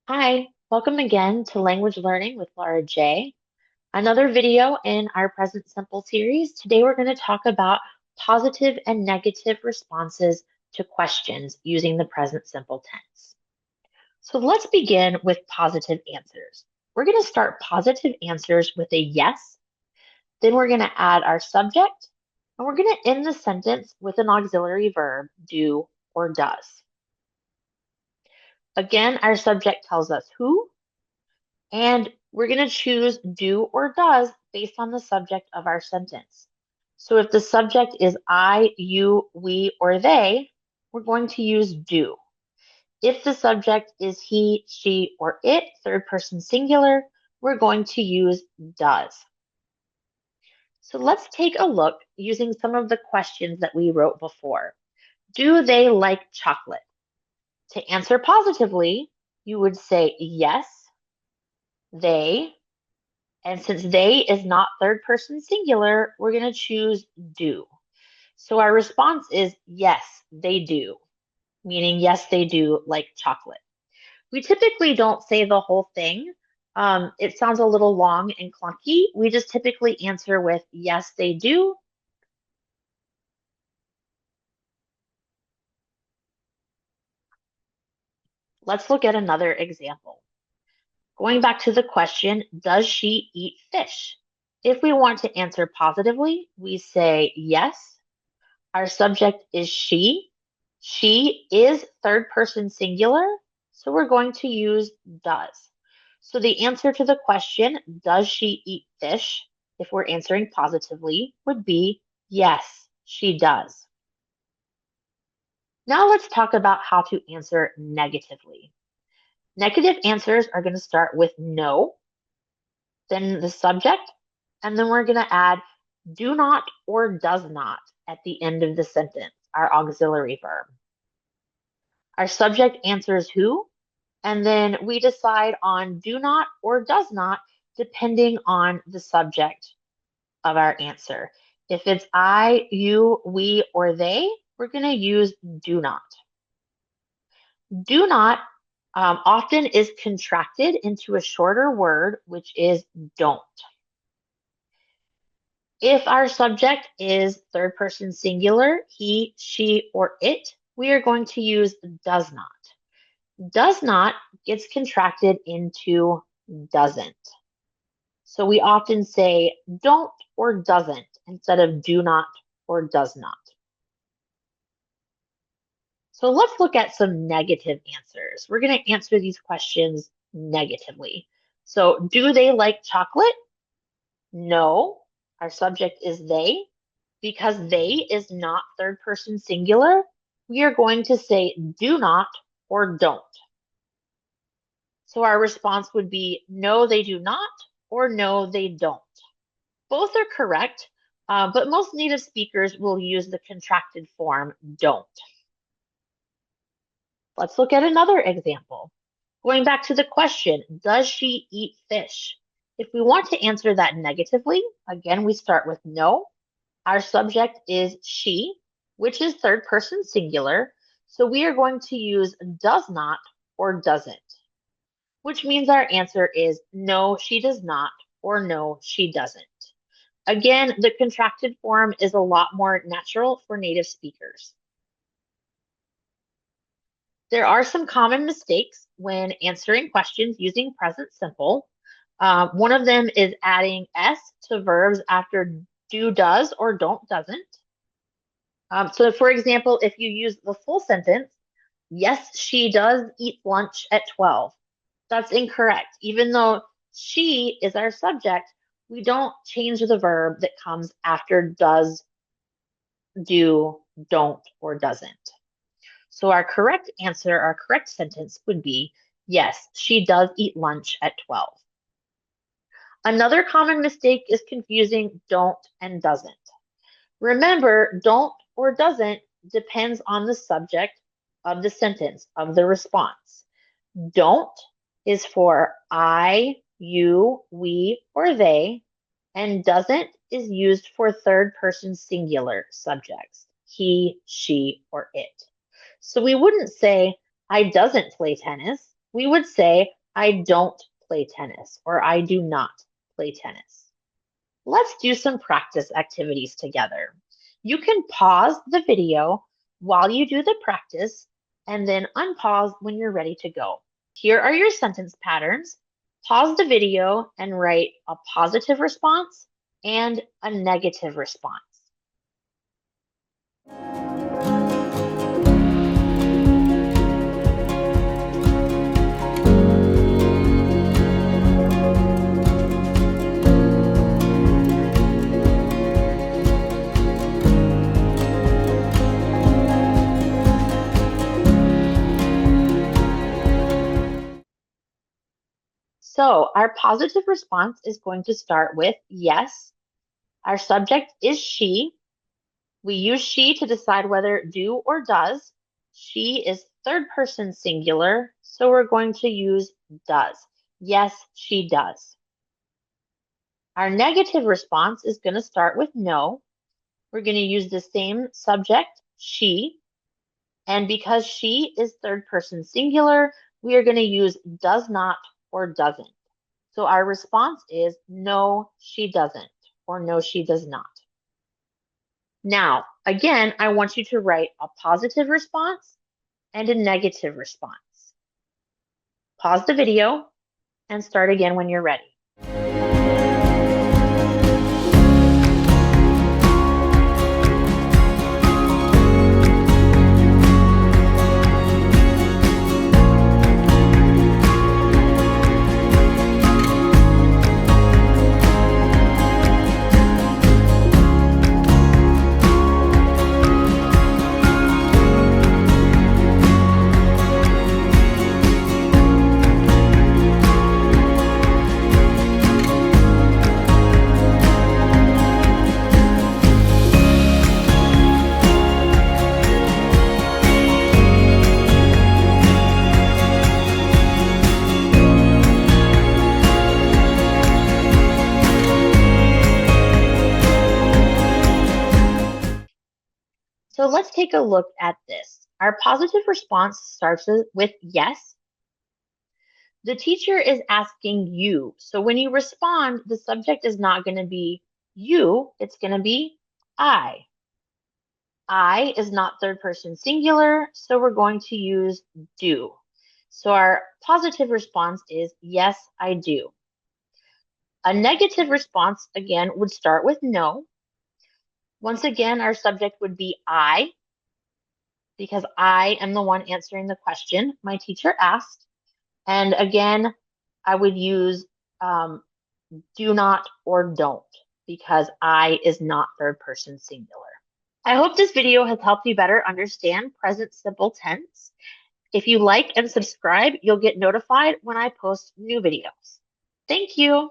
Hi, welcome again to Language Learning with Laura J. Another video in our present simple series. Today we're going to talk about positive and negative responses to questions using the present simple tense. So let's begin with positive answers. We're going to start positive answers with a yes, then we're going to add our subject, and we're going to end the sentence with an auxiliary verb, do or does. Again, our subject tells us who, and we're going to choose do or does based on the subject of our sentence. So if the subject is I, you, we, or they, we're going to use do. If the subject is he, she, or it, third person singular, we're going to use does. So let's take a look using some of the questions that we wrote before. Do they like chocolate? To answer positively, you would say yes, they. And since they is not third person singular, we're going to choose do. So our response is yes, they do, meaning yes, they do like chocolate. We typically don't say the whole thing. It sounds a little long and clunky. We just typically answer with yes, they do. Let's look at another example. Going back to the question, does she eat fish? If we want to answer positively, we say yes. Our subject is she. She is third person singular, so we're going to use does. So the answer to the question, does she eat fish, if we're answering positively, would be yes, she does. Now let's talk about how to answer negatively. Negative answers are going to start with no, then the subject, and then we're going to add do not or does not at the end of the sentence, our auxiliary verb. Our subject answers who, and then we decide on do not or does not depending on the subject of our answer. If it's I, you, we, or they, we're going to use do not. Do not often is contracted into a shorter word, which is don't. If our subject is third person singular, he, she, or it, we are going to use does not. Does not gets contracted into doesn't. So we often say don't or doesn't instead of do not or does not. So let's look at some negative answers. We're going to answer these questions negatively. So do they like chocolate? No. Our subject is they. Because they is not third person singular, we are going to say do not or don't. So our response would be no, they do not, or no, they don't. Both are correct, but most native speakers will use the contracted form don't. Let's look at another example. Going back to the question, does she eat fish? If we want to answer that negatively, again, we start with no. Our subject is she, which is third person singular, so we are going to use does not or doesn't, which means our answer is no, she does not, or no, she doesn't. Again, the contracted form is a lot more natural for native speakers. There are some common mistakes when answering questions using present simple. One of them is adding S to verbs after do does or don't doesn't. So for example, if you use the full sentence, yes, she does eat lunch at 12. That's incorrect. Even though she is our subject, we don't change the verb that comes after does, do, don't, or doesn't. So our correct answer, our correct sentence would be, yes, she does eat lunch at 12. Another common mistake is confusing don't and doesn't. Remember, don't or doesn't depends on the subject of the sentence, of the response. Don't is for I, you, we, or they, and doesn't is used for third person singular subjects, he, she, or it. So we wouldn't say, I doesn't play tennis. we would say, I don't play tennis or I do not play tennis. Let's do some practice activities together. You can pause the video while you do the practice and then unpause when you're ready to go. Here are your sentence patterns. Pause the video and write a positive response and a negative response. So our positive response is going to start with yes. Our subject is she. We use she to decide whether do or does. She is third person singular, so we're going to use does. Yes, she does. Our negative response is going to start with no. We're going to use the same subject, she, and because she is third person singular, we are going to use does not or doesn't. So our response is no, she doesn't, or no, she does not. Now, again, I want you to write a positive response and a negative response. Pause the video and start again when you're ready. So let's take a look at this. Our positive response starts with yes. The teacher is asking you. So when you respond, the subject is not going to be you, it's going to be I. I is not third person singular, so we're going to use do. So our positive response is yes, I do. A negative response, again, would start with no. Once again, our subject would be I, because I am the one answering the question my teacher asked. And again, I would use do not or don't, because I is not third person singular. I hope this video has helped you better understand present simple tense. If you like and subscribe, you'll get notified when I post new videos. Thank you.